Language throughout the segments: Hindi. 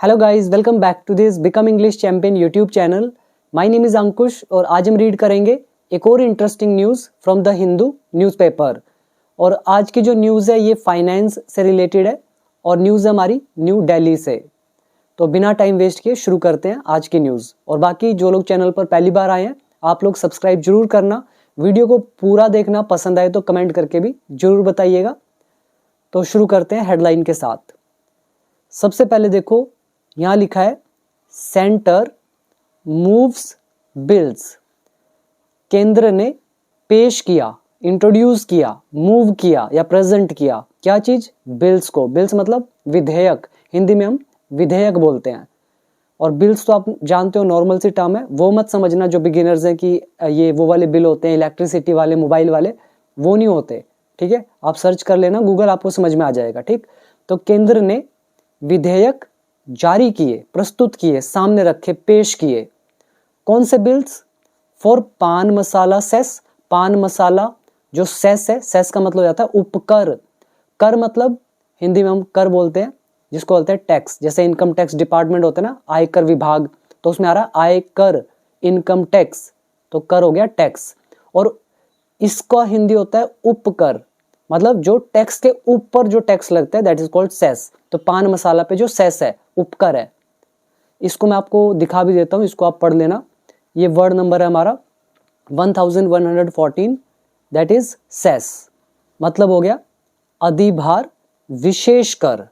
Hello guys, welcome back to this become English champion YouTube channel. My name is Ankush और आज हम रीड करेंगे एक और interesting news from the Hindu newspaper. और आज की जो न्यूज़ है ये फाइनेंस से रिलेटेड है और न्यूज़ हमारी न्यू दिल्ली से। तो बिना टाइम वेस्ट किए शुरू करते हैं आज की न्यूज़। और बाकी जो लोग चैनल पर पहली बार आए हैं आप लोग सब्सक्राइब जरूर करना, वीडियो को पूरा देखना, पसंद आए तो कमेंट करके भी जरूर बताइएगा। तो शुरू करते हैं हेडलाइन के साथ। सबसे पहले देखो यहाँ लिखा है सेंटर मूव्स बिल्स। केंद्र ने पेश किया, इंट्रोड्यूस किया, मूव किया या प्रेजेंट किया क्या चीज? बिल्स को। बिल्स मतलब विधेयक, हिंदी में हम विधेयक बोलते हैं। और बिल्स तो आप जानते हो नॉर्मल सी टर्म है, वो मत समझना जो बिगिनर्स हैं कि ये वो वाले बिल होते हैं इलेक्ट्रिसिटी वाले, मोबाइल वाले, वो नहीं होते। ठीक है, आप सर्च कर लेना गूगल, आपको समझ में आ जाएगा। ठीक, तो केंद्र ने विधेयक जारी किए, प्रस्तुत किए, सामने रखे, पेश किए। कौन से बिल्स? फॉर पान मसाला सेस। पान मसाला जो सेस है, सेस का मतलब हो जाता है उपकर। कर मतलब हिंदी में हम कर बोलते हैं जिसको बोलते हैं टैक्स। जैसे इनकम टैक्स डिपार्टमेंट होता है ना, आयकर विभाग, तो उसमें आ रहा है आयकर, इनकम टैक्स, तो कर हो गया टैक्स। और इसका हिंदी होता है उपकर, मतलब जो टैक्स के ऊपर जो टैक्स लगता है दैट इज कॉल्ड सेस। तो पान मसाला पे जो सेस है, उपकर है। इसको मैं आपको दिखा भी देता हूं, इसको आप पढ़ लेना। ये वर्ड नंबर है हमारा 1114, दैट इज सेस। मतलब हो गया अधिभार विशेष कर।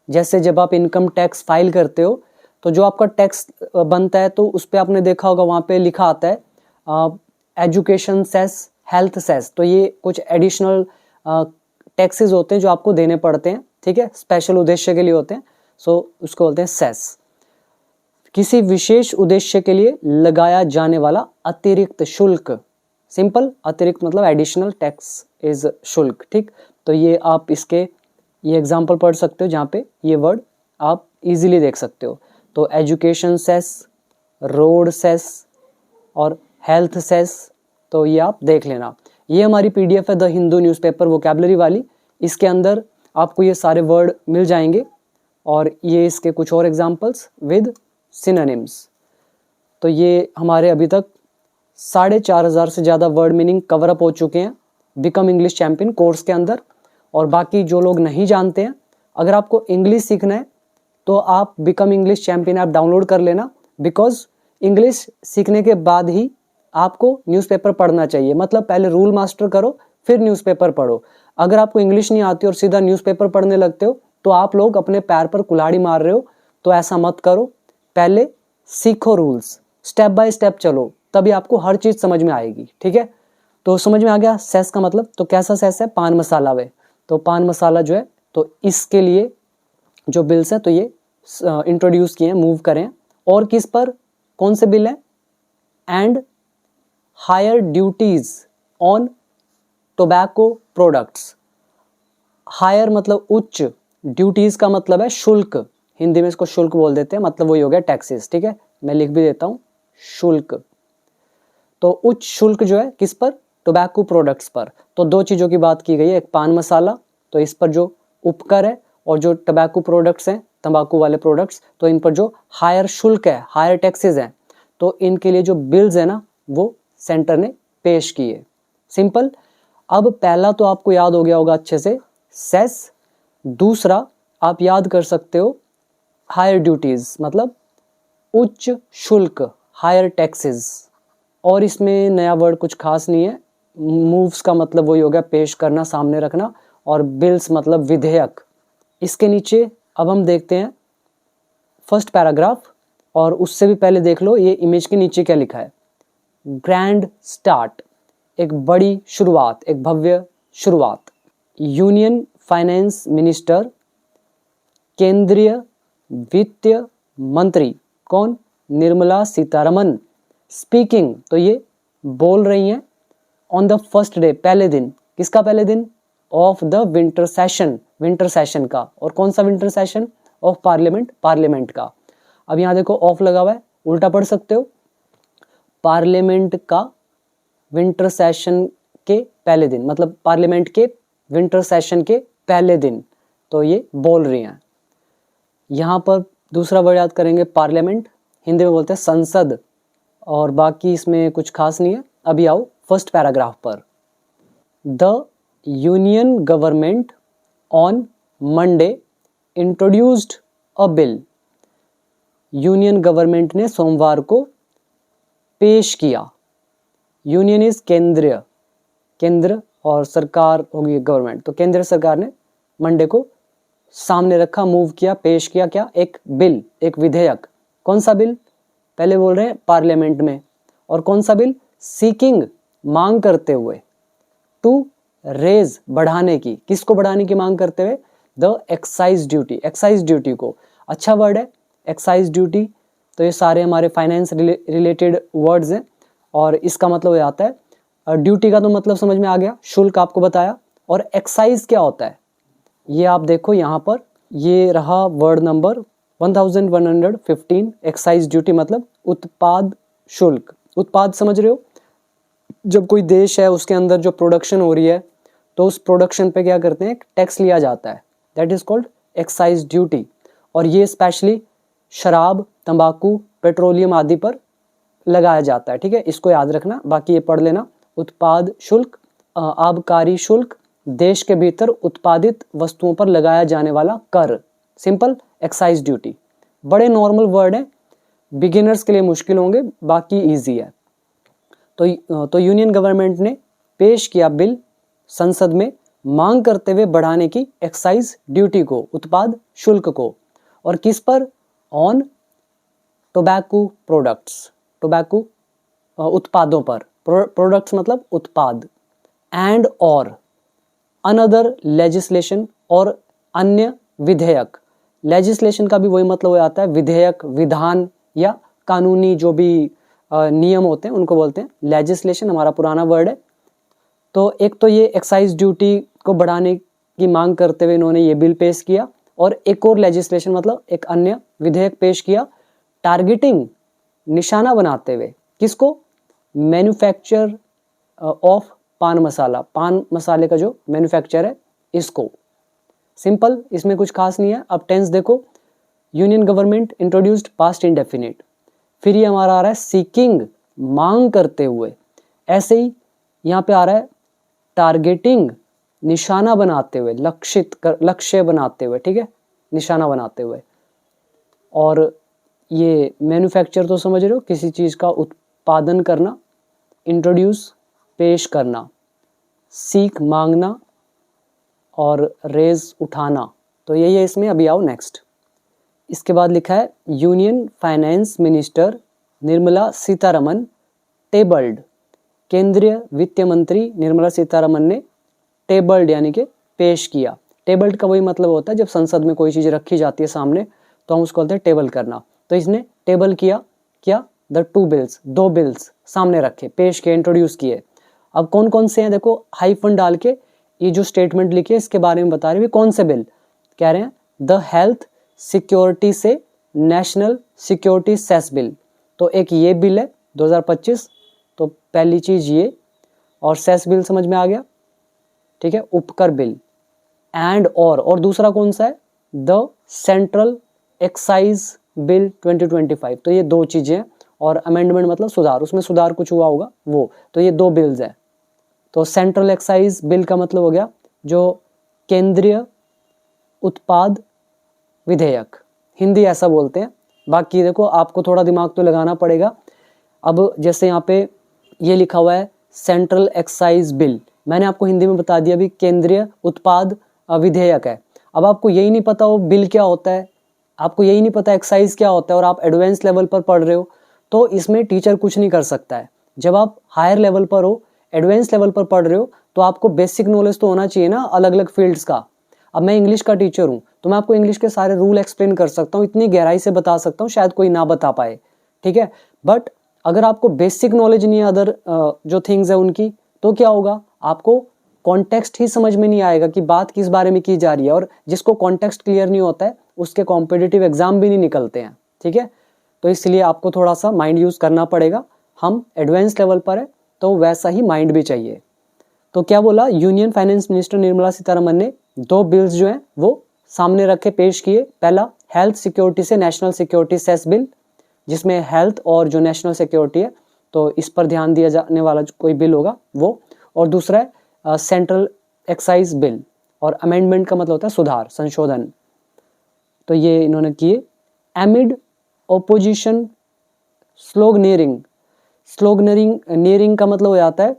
जैसे जब आप इनकम टैक्स फाइल करते हो तो जो आपका टैक्स बनता है तो उस पर आपने देखा होगा वहां पे लिखा आता है एजुकेशन सेस, हेल्थ सेस। तो ये कुछ एडिशनल टैक्सेस होते हैं जो आपको देने पड़ते हैं। ठीक है, स्पेशल उद्देश्य के लिए होते हैं, सो उसको बोलते हैं सेस। किसी विशेष उद्देश्य के लिए लगाया जाने वाला अतिरिक्त शुल्क। सिंपल, अतिरिक्त मतलब एडिशनल टैक्स इज शुल्क। ठीक, तो ये आप इसके ये एग्जांपल पढ़ सकते हो जहाँ पे ये वर्ड आप इजीली देख सकते हो। तो एजुकेशन सेस, रोड सेस और हेल्थ सेस, तो ये आप देख लेना। ये हमारी पीडीएफ है द हिंदू न्यूज़पेपर वोकैबुलरी वाली। इसके अंदर आपको ये सारे वर्ड मिल जाएंगे और ये इसके कुछ और एग्जांपल्स विद सिनोनिम्स। तो ये हमारे अभी तक 4500 से ज़्यादा वर्ड मीनिंग कवर अप हो चुके हैं बिकम इंग्लिश चैंपियन कोर्स के अंदर। और बाकी जो लोग नहीं जानते हैं, अगर आपको इंग्लिश सीखना है तो आप become English champion app download कर लेना। बिकॉज इंग्लिश सीखने के बाद ही आपको न्यूज़पेपर पढ़ना चाहिए। मतलब पहले रूल मास्टर करो फिर न्यूज़पेपर पढ़ो। अगर आपको इंग्लिश नहीं आती और सीधा न्यूज़पेपर पढ़ने लगते हो तो आप लोग अपने पैर पर कुल्हाड़ी मार रहे हो। तो ऐसा मत करो, पहले सीखो रूल्स, स्टेप बाय स्टेप चलो, तभी आपको हर चीज समझ में आएगी। ठीक है, तो समझ में आ गया सेस का मतलब। तो कैसा सेस है? पान मसाला वे। तो पान मसाला जो है, तो इसके लिए जो बिल्स हैं तो ये इंट्रोड्यूस किए हैं, मूव करें। और किस पर, कौन से बिल है? And higher duties on tobacco products. Higher मतलब उच्च, ड्यूटीज का मतलब है शुल्क, हिंदी में इसको शुल्क बोल देते हैं, मतलब वही हो गया टैक्सेस। ठीक है, मैं लिख भी देता हूं शुल्क। तो उच्च शुल्क जो है किस पर? टोबैको प्रोडक्ट्स पर। तो दो चीजों की बात की गई है, एक पान मसाला, तो इस पर जो उपकर है, और जो टोबैको प्रोडक्ट्स हैं, तंबाकू वाले प्रोडक्ट्स, तो इन पर जो हायर शुल्क है, हायर टैक्सेस हैं, तो इनके लिए जो बिल्स है ना वो सेंटर ने पेश किए। सिंपल। अब पहला तो आपको याद हो गया होगा अच्छे से, सेस। दूसरा आप याद कर सकते हो हायर ड्यूटीज, मतलब उच्च शुल्क, हायर टैक्सेस। और इसमें नया वर्ड कुछ खास नहीं है। मूव्स का मतलब वही हो गया पेश करना, सामने रखना, और बिल्स मतलब विधेयक। इसके नीचे अब हम देखते हैं फर्स्ट पैराग्राफ, और उससे भी पहले देख लो ये इमेज के नीचे क्या लिखा है। ग्रैंड स्टार्ट, एक बड़ी शुरुआत, एक भव्य शुरुआत। यूनियन फाइनेंस मिनिस्टर, केंद्रीय वित्त मंत्री, कौन? निर्मला सीतारमन, स्पीकिंग, तो ये बोल रही हैं, ऑन द फर्स्ट डे, पहले दिन। किसका पहले दिन? Of the winter session, winter session का। और कौन सा winter session? Of parliament, parliament का। अब यहाँ देखो ऑफ लगा हुआ है, उल्टा पढ़ सकते हो, पार्लियामेंट का विंटर सेशन के पहले दिन, मतलब पार्लियामेंट के विंटर सेशन के पहले दिन। तो ये बोल रही हैं। यहाँ पर दूसरा वर्ड याद करेंगे पार्लियामेंट, हिंदी में बोलते हैं संसद, और बाकी इसमें कुछ खास नहीं है। अभी आओ फर्स्ट पैराग्राफ पर। The union government on Monday introduced a bill. Union government ने सोमवार को पेश किया। यूनियन इज केंद्रीय, केंद्र, और सरकार होगी गवर्नमेंट, तो केंद्र सरकार ने मंडे को सामने रखा, मूव किया, पेश किया क्या, एक बिल, एक विधेयक। कौन सा बिल? पहले बोल रहे हैं पार्लियामेंट में। और कौन सा बिल? सीकिंग, मांग करते हुए, टू रेज, बढ़ाने की। किसको बढ़ाने की मांग करते हुए? The excise duty, excise duty को। अच्छा वर्ड है एक्साइज ड्यूटी। तो ये सारे हमारे फाइनेंस रिलेटेड वर्ड्स हैं, और इसका मतलब ये आता है, ड्यूटी का तो मतलब समझ में आ गया, शुल्क आपको बताया। और एक्साइज क्या होता है ये आप देखो यहाँ पर, ये रहा वर्ड नंबर 1115। एक्साइज ड्यूटी मतलब उत्पाद शुल्क। उत्पाद समझ रहे हो? जब कोई देश है उसके अंदर जो प्रोडक्शन हो रही है, तो उस प्रोडक्शन पे क्या करते हैं, टैक्स लिया जाता है, that is called excise duty. और ये स्पेशली शराब, तंबाकू, पेट्रोलियम आदि पर लगाया जाता है। ठीक है, इसको याद रखना, बाकी ये पढ़ लेना। उत्पाद शुल्क, आबकारी शुल्क, देश के भीतर उत्पादित वस्तुओं पर लगाया जाने वाला कर, सिंपल एक्साइज ड्यूटी। बड़े नॉर्मल वर्ड है, बिगिनर्स के लिए मुश्किल होंगे, बाकी इजी है। तो यूनियन गवर्नमेंट ने पेश किया बिल संसद में, मांग करते हुए बढ़ाने की एक्साइज ड्यूटी को, उत्पाद शुल्क को। और किस पर? ऑन टोबैको प्रोडक्ट्स, टोबैको उत्पादों पर। प्रोडक्ट्स मतलब उत्पाद। एंड और अनदर लेजिस्लेशन, और अन्य विधेयक। लेजिस्लेशन का भी वही मतलब हो जाता है, विधेयक, विधान या कानूनी जो भी नियम होते हैं उनको बोलते हैं लेजिस्लेशन, हमारा पुराना वर्ड है। तो एक तो ये एक्साइज ड्यूटी को बढ़ाने की मांग करते हुए इन्होंने ये बिल पेश किया, और एक और लेजिस्लेशन मतलब एक अन्य विधेयक पेश किया, टारगेटिंग, निशाना बनाते हुए। किसको? मैन्युफैक्चर ऑफ पान मसाला, पान मसाले का जो मैन्युफैक्चर है इसको। सिंपल, इसमें कुछ खास नहीं है। अब टेंस देखो, union government introduced, past indefinite. फिर ये हमारा आ रहा है सीकिंग, मांग करते हुए। ऐसे ही यहाँ पे आ रहा है टारगेटिंग, निशाना बनाते हुए, लक्षित कर, लक्ष्य बनाते हुए। ठीक है, निशाना बनाते हुए। और ये मैन्युफैक्चर तो समझ रहे हो, किसी चीज़ का उत्पादन करना, इंट्रोड्यूस, पेश करना, सीख, मांगना, और रेज, उठाना। तो यही है इसमें। अभी आओ नेक्स्ट। इसके बाद लिखा है union finance minister Nirmala Sitharaman tabled. केंद्रीय वित्त मंत्री निर्मला सीतारमन ने टेबल्ड यानी कि पेश किया। टेबल्ड का वही मतलब होता है जब संसद में कोई चीज़ रखी जाती है सामने, तो हम उसको बोलते हैं टेबल करना। तो इसने टेबल किया क्या? द टू बिल्स, दो बिल्स सामने रखे, पेश किए, इंट्रोड्यूस किए। अब कौन कौन से हैं देखो, हाइफन डाल के ये जो स्टेटमेंट लिखी है इसके बारे में बता रहे हैं। कौन से बिल कह रहे हैं? द हेल्थ सिक्योरिटी से नेशनल सिक्योरिटी सेस बिल। तो एक ये बिल है 2025, तो पहली चीज ये, और सेस बिल समझ में आ गया। ठीक है, उपकर बिल। एंड और दूसरा कौन सा है? The central excise bill 2025। तो ये दो चीजें हैं, और अमेंडमेंट मतलब सुधार, उसमें सुधार कुछ हुआ होगा वो। तो ये दो बिल्स हैं। तो सेंट्रल एक्साइज बिल का मतलब हो गया जो केंद्रीय उत्पाद विधेयक, हिंदी ऐसा बोलते हैं। बाकी देखो आपको थोड़ा दिमाग तो लगाना पड़ेगा। अब जैसे यहाँ पे ये लिखा हुआ है सेंट्रल एक्साइज बिल, मैंने आपको हिंदी में बता दिया, अभी केंद्रीय उत्पाद विधेयक है। अब आपको यही नहीं पता वो बिल क्या होता है, आपको यही नहीं पता एक्साइज क्या होता है, और आप एडवांस लेवल पर पढ़ रहे हो, तो इसमें टीचर कुछ नहीं कर सकता है। जब आप हायर लेवल पर हो, एडवांस लेवल पर पढ़ रहे हो, तो आपको बेसिक नॉलेज तो होना चाहिए ना अलग अलग फील्ड्स का। अब मैं इंग्लिश का टीचर हूँ, तो मैं आपको इंग्लिश के सारे रूल एक्सप्लेन कर सकता हूँ, इतनी गहराई से बता सकता हूँ, शायद कोई ना बता पाए। ठीक है, बट अगर आपको बेसिक नॉलेज नहीं है अदर जो थिंग्स है उनकी, तो क्या होगा, आपको कॉन्टेक्स्ट ही समझ में नहीं आएगा कि बात किस बारे में की जा रही है। और जिसको कॉन्टेक्स्ट क्लियर नहीं होता है उसके कॉम्पिटिटिव एग्जाम भी नहीं निकलते हैं। ठीक है, तो इसलिए आपको थोड़ा सा माइंड यूज करना पड़ेगा। हम एडवांस लेवल पर है तो वैसा ही माइंड भी चाहिए। तो क्या बोला, union finance minister Nirmala Sitharaman ने दो बिल्स जो हैं वो सामने रखे, पेश किए। पहला हेल्थ सिक्योरिटी से नेशनल सिक्योरिटी सेस बिल, जिसमें हेल्थ और जो नेशनल सिक्योरिटी है तो इस पर ध्यान दिया जाने वाला जो कोई बिल होगा वो। और दूसरा है सेंट्रल एक्साइज बिल, और अमेंडमेंट का मतलब होता है सुधार, संशोधन। तो ये इन्होंने किए। एमिड ओपोजिशन स्लोगनेरिंग, स्लोगनेरिंग का मतलब हो जाता है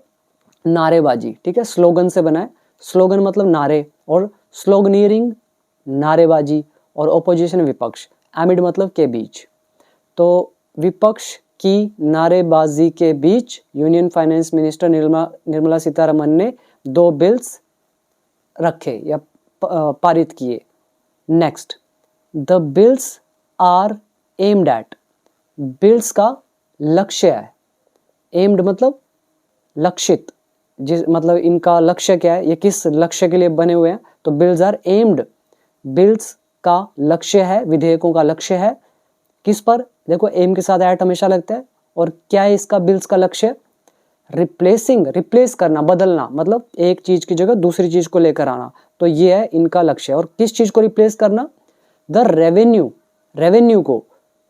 नारेबाजी, ठीक है, स्लोगन से बना है, स्लोगन मतलब नारे, और स्लोगनेरिंग नारेबाजी, और ओपोजिशन विपक्ष, एमिड मतलब के बीच। तो विपक्ष की नारेबाजी के बीच union finance minister Nirmala Sitharaman ने 2 बिल्स रखे या पारित किए। Next, the bills are aimed at, bills का लक्ष्य है, एम्ड मतलब लक्षित, जिस मतलब इनका लक्ष्य क्या है, ये किस लक्ष्य के लिए बने हुए हैं, तो बिल्स आर एम्ड, बिल्स का लक्ष्य है, विधेयकों का लक्ष्य है किस पर, देखो एम के साथ एट हमेशा लगता है, और क्या है इसका बिल्स का लक्ष्य, रिप्लेस करना, बदलना, मतलब एक चीज की जगह दूसरी चीज को लेकर आना, तो ये है इनका लक्ष्य। और किस चीज को रिप्लेस करना, द रेवेन्यू को,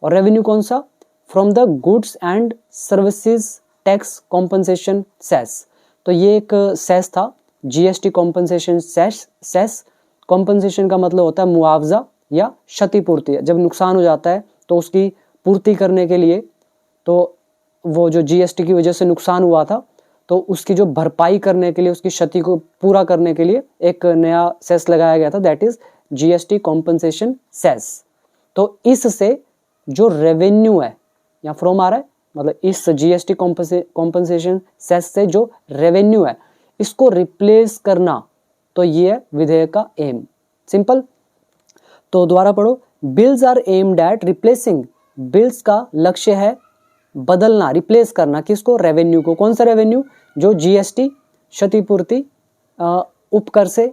और रेवेन्यू कौन सा, from the goods and services tax compensation cess, तो ये एक सेस था, जीएसटी कॉम्पनसेशन सेस। कॉम्पनसेशन का मतलब होता है मुआवजा या क्षतिपूर्ति, जब नुकसान हो जाता है तो उसकी पूर्ति करने के लिए, तो वो जो जीएसटी की वजह से नुकसान हुआ था तो उसकी जो भरपाई करने के लिए, उसकी क्षति को पूरा करने के लिए एक नया सेस लगाया गया था, that is GST compensation cess. तो इससे जो रेवेन्यू है, या फ्रॉम आ रहा है, मतलब इस जीएसटी कॉम्पनसेशन सेस से जो रेवेन्यू है इसको रिप्लेस करना, तो ये है विधेयक का एम, सिंपल। तो दोबारा पढ़ो, bills are aimed at replacing, bills का लक्ष्य है बदलना, रिप्लेस करना, किसको, रेवेन्यू को। कौन सा रेवेन्यू, जो जीएसटी क्षतिपूर्ति उपकर से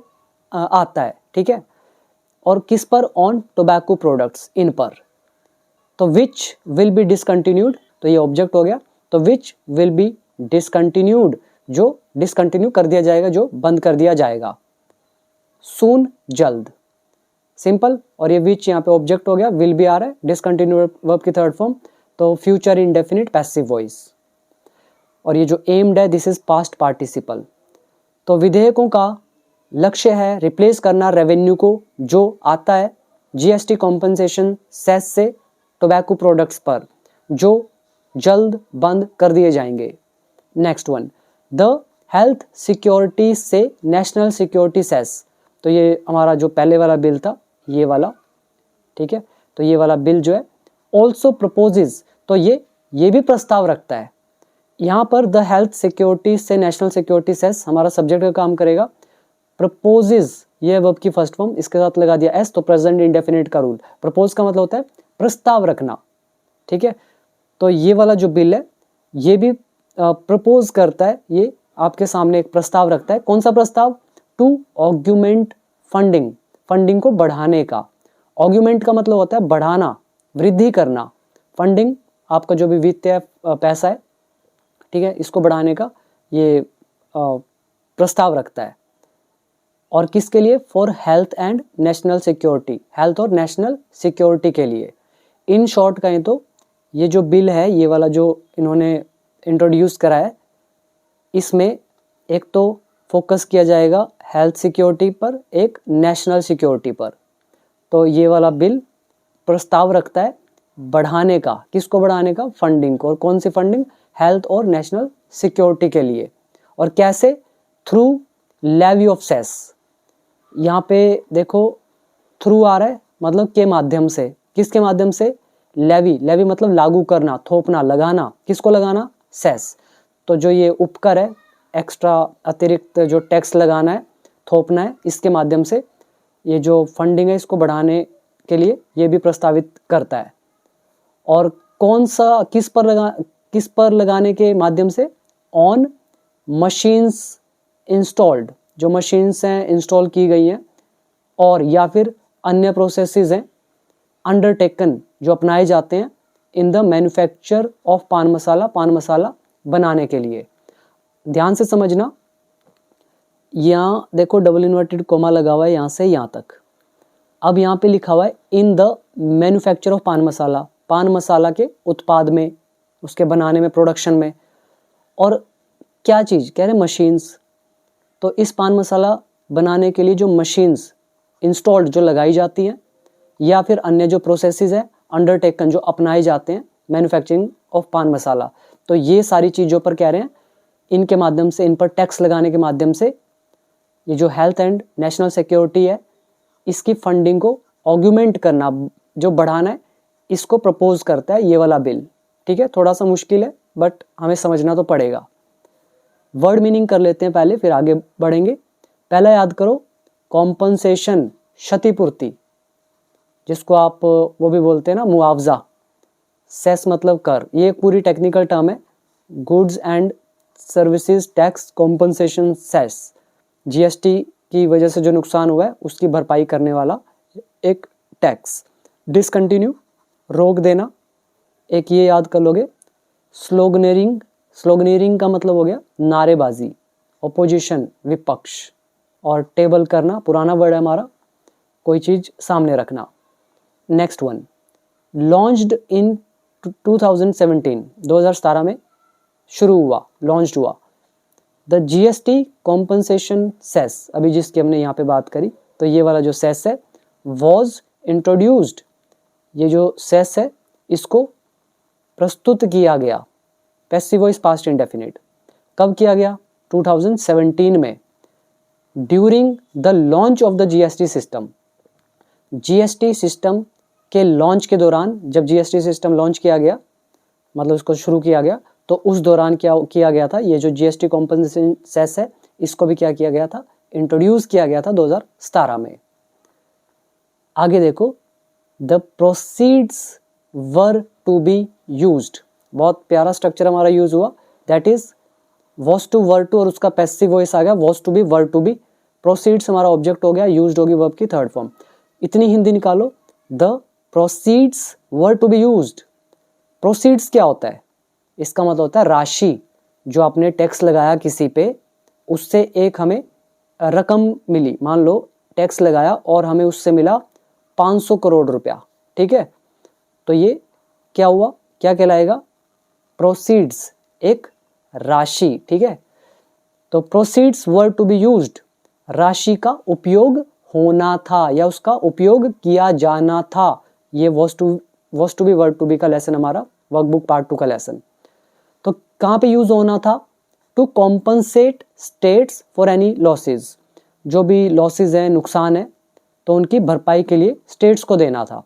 आता है, ठीक है, और किस पर, ऑन टोबैको प्रोडक्ट्स, इन पर। तो विच विल बी डिसकंटिन्यूड, तो ये ऑब्जेक्ट हो गया, तो विच विल बी डिसकंटिन्यूड, जो डिसकंटिन्यू कर दिया जाएगा, जो बंद कर दिया जाएगा, सून जल्द, सिंपल। और ये विच यहाँ पे ऑब्जेक्ट हो गया, विल बी आ रहा है, डिसकंटिन्यूड वर्ब की थर्ड फॉर्म, तो फ्यूचर इंडेफिनिट पैसिव वॉइस। और ये जो एम्ड है, दिस इज पास्ट पार्टिसिपल। तो विधेयकों का लक्ष्य है रिप्लेस करना रेवेन्यू को जो आता है जीएसटी कॉम्पनसेशन सेस से टोबैको प्रोडक्ट्स पर, जो जल्द बंद कर दिए जाएंगे। Next one, the health security से नेशनल सिक्योरिटी सेस, तो ये हमारा जो पहले वाला बिल था, ये वाला, ठीक है, तो ये वाला बिल जो है ऑल्सो प्रपोजेज, तो ये भी प्रस्ताव रखता है। यहाँ पर द हेल्थ सिक्योरिटी से नेशनल सिक्योरिटी सेस हमारा सब्जेक्ट का काम करेगा, प्रपोजेज ये वर्ब की फर्स्ट फॉर्म, इसके साथ लगा दिया एस, तो प्रेजेंट इंडेफिनिट का रूल, प्रपोज का मतलब होता है प्रस्ताव रखना, ठीक है। तो ये वाला जो बिल है ये भी प्रपोज करता है, ये आपके सामने एक प्रस्ताव रखता है। कौन सा प्रस्ताव, टू ऑग्यूमेंट फंडिंग, फंडिंग को बढ़ाने का। ऑग्यूमेंट का मतलब होता है बढ़ाना, वृद्धि करना, फंडिंग आपका जो भी वित्तीय पैसा है, ठीक है, इसको बढ़ाने का ये प्रस्ताव रखता है। और किसके लिए, for health and national security, health और नेशनल सिक्योरिटी के लिए। इन शॉर्ट कहें तो ये जो बिल है, ये वाला जो इन्होंने इंट्रोड्यूस करा है, इसमें एक तो फोकस किया जाएगा हेल्थ सिक्योरिटी पर, एक नेशनल सिक्योरिटी पर। तो ये वाला बिल प्रस्ताव रखता है बढ़ाने का, किसको बढ़ाने का, फंडिंग को। और कौन सी फंडिंग, हेल्थ और नेशनल सिक्योरिटी के लिए। और कैसे, थ्रू लेवी ऑफ सेस, यहाँ पे देखो थ्रू आ रहा है, मतलब के माध्यम से, किसके माध्यम से, लेवी, लेवी मतलब लागू करना, थोपना, लगाना, किसको लगाना, सेस। तो जो ये उपकर है, एक्स्ट्रा अतिरिक्त जो टैक्स लगाना है, थोपना है, इसके माध्यम से ये जो फंडिंग है इसको बढ़ाने के लिए ये भी प्रस्तावित करता है। और कौन सा, किस पर लगाने के माध्यम से, ऑन मशीन्स इंस्टॉल्ड, जो मशीन्स हैं इंस्टॉल की गई हैं, और या फिर अन्य प्रोसेसेस हैं अंडरटेकन जो अपनाए जाते हैं इन द मैन्युफैक्चर ऑफ पान मसाला, पान मसाला बनाने के लिए। ध्यान से समझना, यहाँ देखो डबल इन्वर्टेड कोमा लगा हुआ है यहाँ से यहाँ तक। अब यहाँ पे लिखा हुआ है इन द मैन्युफैक्चर ऑफ पान मसाला, पान मसाला के उत्पाद में, उसके बनाने में, प्रोडक्शन में। और क्या चीज़ कह रहे हैं, मशीन्स। तो इस पान मसाला बनाने के लिए जो मशीन्स इंस्टॉल्ड, जो लगाई जाती हैं, या फिर अन्य जो प्रोसेसेस है अंडरटेकन, जो अपनाए जाते हैं मैन्युफैक्चरिंग ऑफ पान मसाला, तो ये सारी चीज़ों पर कह रहे हैं इनके माध्यम से, इन पर टैक्स लगाने के माध्यम से ये जो हेल्थ एंड नेशनल सिक्योरिटी है, इसकी फंडिंग को ऑग्यूमेंट करना, जो बढ़ाना है, इसको प्रपोज करता है ये वाला बिल। ठीक है, थोड़ा सा मुश्किल है बट हमें समझना तो पड़ेगा। वर्ड मीनिंग कर लेते हैं पहले, फिर आगे बढ़ेंगे। पहला याद करो, कॉम्पनसेशन, क्षतिपूर्ति, जिसको आप वो भी बोलते हैं ना मुआवजा। सेस मतलब कर, ये एक पूरी टेक्निकल टर्म है। Goods and services tax compensation cess, GST की वजह से जो नुकसान हुआ है उसकी भरपाई करने वाला एक टैक्स। डिसकंटिन्यू, रोक देना, एक ये याद कर लोगे। स्लोगनेरिंग, स्लोगनेरिंग का मतलब हो गया नारेबाजी, ओपोजिशन, विपक्ष। और टेबल करना, पुराना वर्ड है हमारा, कोई चीज़ सामने रखना। नेक्स्ट वन, लॉन्च्ड इन 2017, 2017 में शुरू हुआ, लॉन्च हुआ। द जीएसटी कॉम्पनसेशन सेस, अभी जिसकी हमने यहाँ पे बात करी, तो ये वाला जो सेस है वॉज इंट्रोड्यूस्ड, ये जो सेस है इसको प्रस्तुत किया गया, पैसिव वॉइस पास्ट इंडेफिनिट। कब किया गया? 2017 में, during the launch of the GST system. GST system के लॉन्च के दौरान, जब जीएसटी सिस्टम लॉन्च किया गया, मतलब इसको शुरू किया गया, तो उस दौरान क्या किया गया था, ये जो जीएसटी कॉम्पनसेशन सेस है इसको भी क्या किया गया था, इंट्रोड्यूस किया गया था 2017 में। आगे देखो, the proceeds were to be used, बहुत प्यारा स्ट्रक्चर हमारा यूज हुआ, that is was to were to, और उसका पैसिव वॉइस आ गया was to be were to be, proceeds हमारा ऑब्जेक्ट हो गया, यूज्ड होगी वर्ब की थर्ड फॉर्म। इतनी हिंदी निकालो, the proceeds were to be used. Proceeds क्या होता है? इसका मतलब होता है राशि, जो आपने टैक्स लगाया किसी पे, उससे एक हमें रकम मिली। मान लो टैक्स लगाया और हमें उससे मिला 500 करोड़ रुपया, ठीक है, तो ये क्या हुआ, क्या कहलाएगा? प्रोसीड्स, एक राशि, ठीक है। तो proceeds were to be used, राशि का उपयोग होना था या उसका उपयोग किया जाना था। ये was to be word to be का लेसन हमारा वर्कबुक पार्ट 2 का लेसन। तो कहाँ पे यूज होना था? To compensate states for any losses, जो भी लॉसेज हैं, नुकसान है, तो उनकी भरपाई के लिए स्टेट्स को देना था।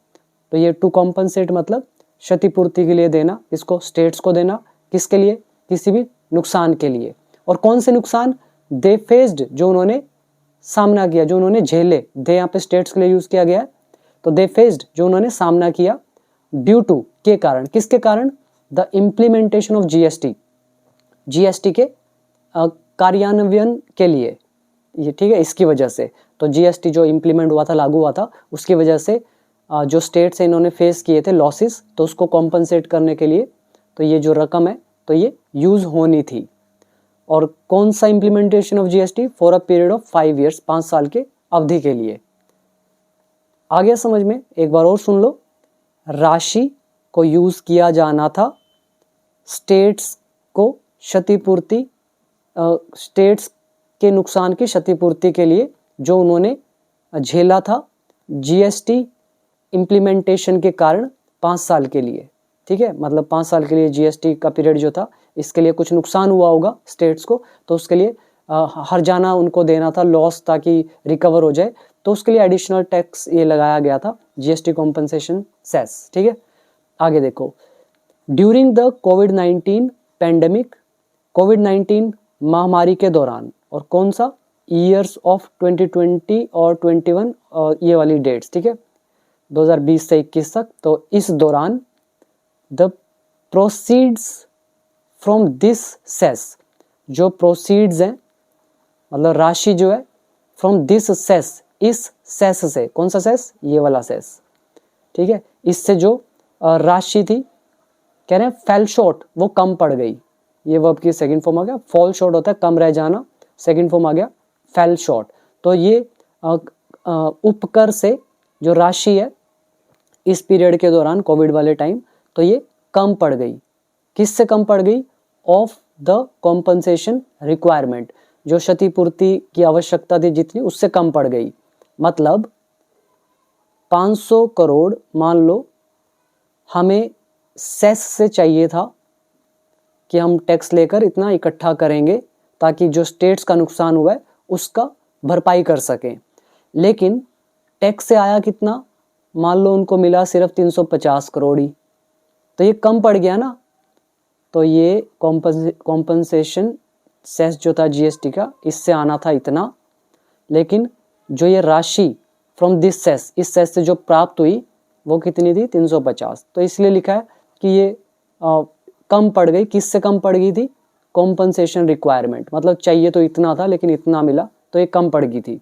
तो ये टू कॉम्पनसेट मतलब क्षतिपूर्ति के लिए देना, इसको स्टेट्स को देना, किसके लिए? किसी भी नुकसान के लिए। और कौन से नुकसान? दे फेस्ड, जो उन्होंने सामना किया, जो उन्होंने झेले। दे यहाँ पे स्टेट्स के लिए यूज किया गया है, तो दे फेस्ड, जो उन्होंने सामना किया, ड्यू टू, के कारण, किसके कारण? The implementation of GST, GST के कार्यान्वयन के लिए, ये ठीक है, इसकी वजह से। तो जीएसटी जो इम्प्लीमेंट हुआ था, लागू हुआ था, उसकी वजह से जो स्टेट्स हैं इन्होंने फेस किए थे लॉसेस, तो उसको कॉम्पनसेट करने के लिए तो ये जो रकम है तो ये यूज होनी थी। और कौन सा implementation of GST? For a period of 5 years, 5 साल के अवधि के लिए। आगे समझ में, एक बार और सुन लो। राशि को यूज किया जाना था, स्टेट्स को क्षतिपूर्ति, स्टेट्स के नुकसान की क्षतिपूर्ति के लिए जो उन्होंने झेला था जीएसटी इम्प्लीमेंटेशन के कारण 5 साल के लिए, ठीक है। मतलब 5 साल के लिए जीएसटी का पीरियड जो था, इसके लिए कुछ नुकसान हुआ होगा स्टेट्स को, तो उसके लिए हर्जाना उनको देना था, लॉस, ताकि रिकवर हो जाए, तो उसके लिए एडिशनल टैक्स ये लगाया गया था, जीएसटी कॉम्पनसेशन सेस, ठीक है। आगे देखो, ड्यूरिंग द कोविड-19 पैंडेमिक, कोविड-19 महामारी के दौरान, और कौन सा? ईयर्स ऑफ 2020 और 21, और ये वाली डेट्स, ठीक है, 2020 से 21 तक। तो इस दौरान the proceeds from this cess, जो प्रोसीड्स हैं, मतलब राशि जो है, फ्रॉम दिस सेस, इस सेस से, कौन सा सेस? ये वाला सेस, ठीक है। इससे जो राशि थी, कह रहे हैं फेल शॉर्ट, वो कम पड़ गई। ये वर्ब की सेकंड फॉर्म आ गया, फॉल शॉर्ट होता है कम रह जाना, सेकंड फॉर्म आ गया फेल शॉर्ट। तो ये उपकर से जो राशि है इस पीरियड के दौरान कोविड वाले टाइम तो ये कम पड़ गई। किससे कम पड़ गई? ऑफ द कॉम्पनसेशन रिक्वायरमेंट, जो क्षतिपूर्ति की आवश्यकता थी जितनी उससे कम पड़ गई। मतलब 500 करोड़ मान लो हमें सेस से चाहिए था कि हम टैक्स लेकर इतना इकट्ठा करेंगे ताकि जो स्टेट्स का नुकसान हुआ है उसका भरपाई कर सकें, लेकिन टैक्स से आया कितना? मान लो उनको मिला सिर्फ 350 करोड़ ही, तो ये कम पड़ गया ना। तो ये कॉम्पनसेशन सेस जो था जीएसटी का, इससे आना था इतना, लेकिन जो ये राशि फ्रॉम दिस सेस, इस सेस से जो प्राप्त हुई वो कितनी थी? 350। तो इसलिए लिखा है कि ये कम पड़ गई। किससे कम पड़ गई थी? कॉम्पनसेशन रिक्वायरमेंट, मतलब चाहिए तो इतना था लेकिन इतना मिला, तो ये कम पड़ गई थी।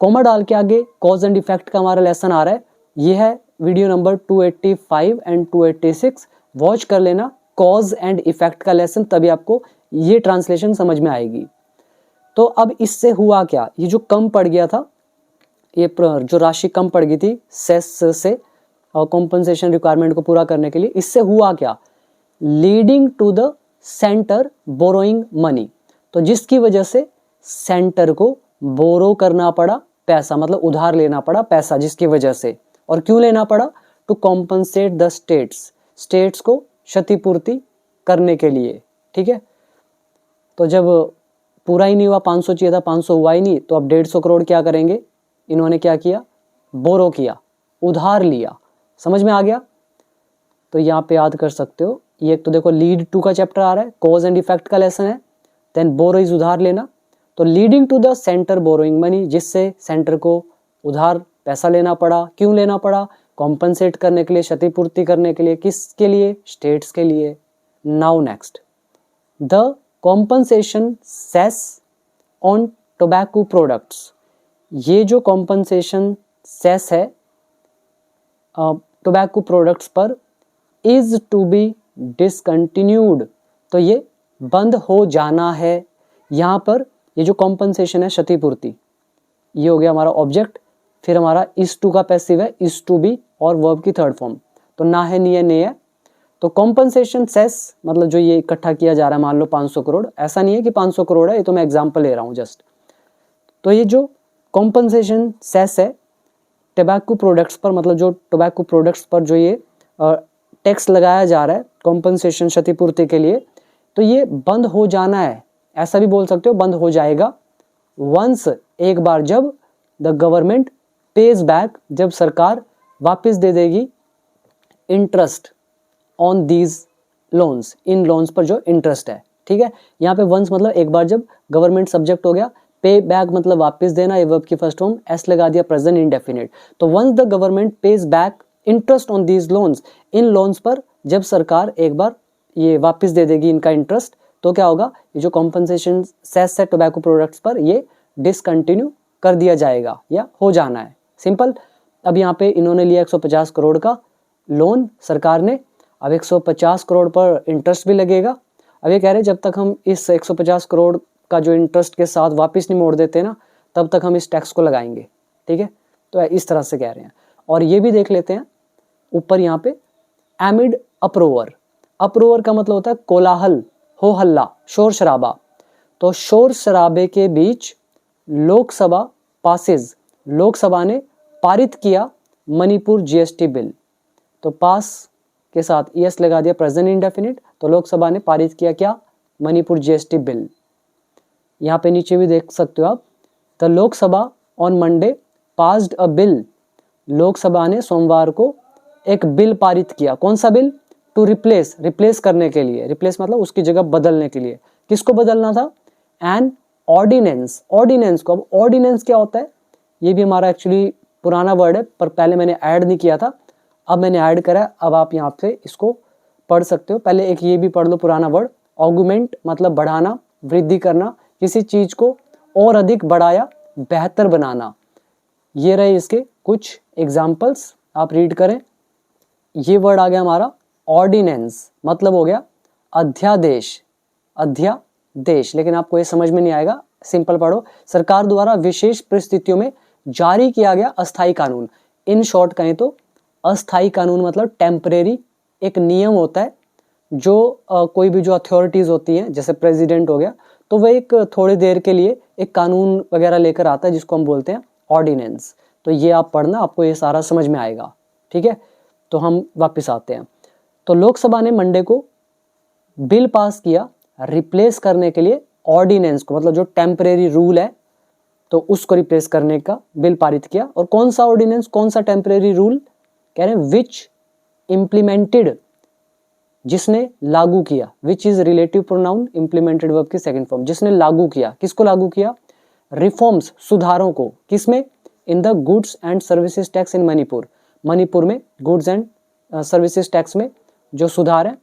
कॉमा डाल के आगे कॉज एंड इफेक्ट का हमारा लेसन आ रहा है। ये है वीडियो नंबर 285 एंड 286। वॉच कर लेना कॉज एंड इफेक्ट का लेसन, तभी आपको ये ट्रांसलेशन समझ में आएगी। तो अब इससे हुआ क्या? ये जो कम पड़ गया था, ये जो राशि कम पड़ गई थी सेस से और कॉम्पनसेशन रिक्वायरमेंट को पूरा करने के लिए, इससे हुआ क्या? Leading to the centre borrowing money, तो जिसकी वजह से सेंटर को बोरो करना पड़ा पैसा, मतलब उधार लेना पड़ा पैसा, जिसकी वजह से। और क्यों लेना पड़ा? To compensate the states, states को क्षतिपूर्ति करने के लिए। ठीक है, तो जब पूरा ही नहीं हुआ, 500 चाहिए था, 500 हुआ ही नहीं, तो अब 150 करोड़ क्या करेंगे? इन्होंने क्या किया? बोरो किया, उधार लिया। समझ में आ गया? तो यहाँ पे याद कर सकते हो। ये एक तो देखो लीड टू का चैप्टर आ रहा है, कॉज एंड इफेक्ट का लेसन है। देन बोरो इज उधार लेना, तो leading to the centre borrowing money, जिससे सेंटर को उधार पैसा लेना पड़ा। क्यों लेना पड़ा? कॉम्पनसेट करने के लिए, क्षतिपूर्ति करने के लिए। किसके लिए? स्टेट्स के लिए। Now next, the compensation cess on tobacco products. ये जो कॉम्पनसेशन सेस है टोबैको प्रोडक्ट्स पर, इज टू बी डिसकंटिन्यूड, तो ये बंद हो जाना है। यहाँ पर ये जो कॉम्पनसेशन है, क्षतिपूर्ति, ये हो गया हमारा ऑब्जेक्ट। फिर हमारा इज टू का पैसिव है, इज टू बी और वर्ब की थर्ड फॉर्म, तो ना है, नहीं है, नहीं है। तो कॉम्पनसेशन सेस मतलब जो ये इकट्ठा किया जा रहा है, मान लो 500 करोड़, ऐसा नहीं है कि 500 करोड़ है, ये तो मैं एग्जांपल ले रहा हूँ जस्ट। तो ये जो कॉम्पनसेशन सेस है टोबैको प्रोडक्ट्स पर, मतलब जो टोबैको प्रोडक्ट्स पर जो ये टैक्स लगाया जा रहा है कॉम्पनसेशन क्षतिपूर्ति के लिए, तो ये बंद हो जाना है। ऐसा भी बोल सकते हो, बंद हो जाएगा। वंस, एक बार, जब द गवर्नमेंट पेज बैक, जब सरकार वापस दे देगी इंटरेस्ट ऑन दीज लोन्स, इन लोन्स पर जो इंटरेस्ट है। ठीक है, यहाँ पे वंस मतलब एक बार जब गवर्नमेंट सब्जेक्ट हो गया, पे बैक मतलब वापस देना, ये वर्ब की फर्स्ट फॉर्म, एस लगा दिया, प्रेजेंट इंडेफिनिट। तो once the government pays back interest on these loans, इन लोन्स पर जब सरकार एक बार ये वापस दे देगी इनका इंटरेस्ट, तो क्या होगा? ये जो कॉम्पनसेशन सेस है टोबैको प्रोडक्ट्स पर, ये डिसकंटिन्यू कर दिया जाएगा या हो जाना है। सिंपल। अब यहाँ पे इन्होंने लिया 150 करोड़ का लोन सरकार ने, अब 150 करोड़ पर इंटरेस्ट भी लगेगा। अब ये कह रहे हैं जब तक हम इस 150 करोड़ का जो इंटरेस्ट के साथ वापस नहीं मोड़ देते ना, तब तक हम इस टैक्स को लगाएंगे। ठीक है, तो इस तरह से कह रहे हैं। और ये भी देख लेते हैं ऊपर यहाँ पे, एमिड अप्रोवर। अप्रोवर का मतलब होता है कोलाहल, हो हल्ला, शोर शराबा। तो शोर शराबे के बीच लोकसभा पासेज, लोकसभा ने पारित किया मणिपुर जीएसटी बिल। तो पास के साथ ईएस लगा दिया, प्रेजेंट इंडेफिनिट। तो लोकसभा ने पारित किया क्या? Manipur GST bill. यहाँ पे नीचे भी देख सकते हो आप, the Lok Sabha on Monday passed a bill. Lok Sabha ने सोमवार को एक बिल पारित किया। कौन सा बिल? टू रिप्लेस, रिप्लेस करने के लिए, रिप्लेस मतलब उसकी जगह बदलने के लिए। किसको बदलना था? एन ऑर्डिनेंस, ऑर्डिनेंस को। अब ऑर्डिनेंस क्या होता है? ये भी हमारा एक्चुअली पुराना वर्ड है, पर पहले मैंने ऐड नहीं किया था, अब मैंने ऐड करा। अब आप यहाँ से इसको पढ़ सकते हो। पहले एक ये भी पढ़ लो पुराना वर्ड, ऑगुमेंट मतलब बढ़ाना, वृद्धि करना, किसी चीज को और अधिक बढ़ाया, बेहतर बनाना। ये रहे इसके कुछ एग्जाम्पल्स, आप रीड करें। ये वर्ड आ गया हमारा ऑर्डिनेंस, मतलब हो गया अध्यादेश, अध्यादेश। लेकिन आपको ये समझ में नहीं आएगा, सिंपल पढ़ो। सरकार द्वारा विशेष परिस्थितियों में जारी किया गया अस्थायी कानून। इन शॉर्ट कहें तो अस्थायी कानून मतलब टेम्परेरी एक नियम होता है जो कोई भी जो अथॉरिटीज़ होती हैं जैसे प्रेसिडेंट हो गया, तो वह एक थोड़ी देर के लिए एक कानून वगैरह लेकर आता है जिसको हम बोलते हैं ऑर्डिनेंस। तो ये आप पढ़ना, आपको ये सारा समझ में आएगा। ठीक है, तो हम वापस आते हैं। तो लोकसभा ने मंडे को बिल पास किया रिप्लेस करने के लिए ऑर्डिनेंस को, मतलब जो टेम्परेरी रूल है तो उसको रिप्लेस करने का बिल पारित किया। और कौन सा ऑर्डिनेंस, कौन सा टेम्परेरी रूल कह रहे हैं, विच इम्प्लीमेंटेड, जिसने लागू किया, which is relative pronoun implemented verb की सेकंड फॉर्म, जिसने लागू किया, किसको लागू किया, रिफॉर्म्स, सुधारों को, किसमें, in the goods and services tax in Manipur, Manipur में गुड्स एंड सर्विसेज टैक्स में जो सुधार है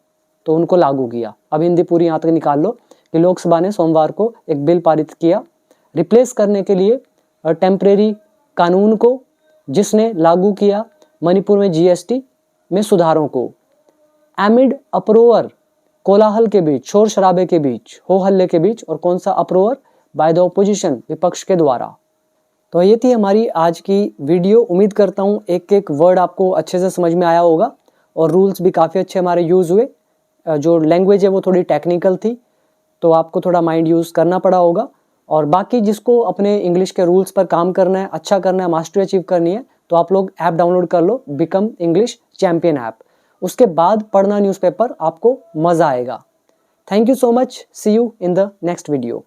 तो उनको लागू किया। अब हिंदी पूरी यहाँ तक निकाल लो कि लोकसभा ने सोमवार को एक बिल पारित किया रिप्लेस करने के लिए टेम्परेरी कानून को, जिसने लागू किया मणिपुर में जीएसटी में सुधारों को। एमिड अप्रोवर, कोलाहल के बीच, शोर शराबे के बीच, हो हल्ले के बीच, और कौन सा अप्रोवर, बाय द ओपोजिशन, विपक्ष के द्वारा। तो ये थी हमारी आज की वीडियो। उम्मीद करता हूँ एक एक वर्ड आपको अच्छे से समझ में आया होगा और रूल्स भी काफ़ी अच्छे हमारे यूज़ हुए। जो लैंग्वेज है वो थोड़ी टेक्निकल थी तो आपको थोड़ा माइंड यूज़ करना पड़ा होगा। और बाकी जिसको अपने इंग्लिश के रूल्स पर काम करना है, अच्छा करना है, मास्टरी अचीव करनी है, तो आप लोग ऐप डाउनलोड कर लो, बिकम इंग्लिश चैंपियन ऐप। उसके बाद पढ़ना न्यूज़पेपर, आपको मज़ा आएगा। Thank you so much, see you in the next video.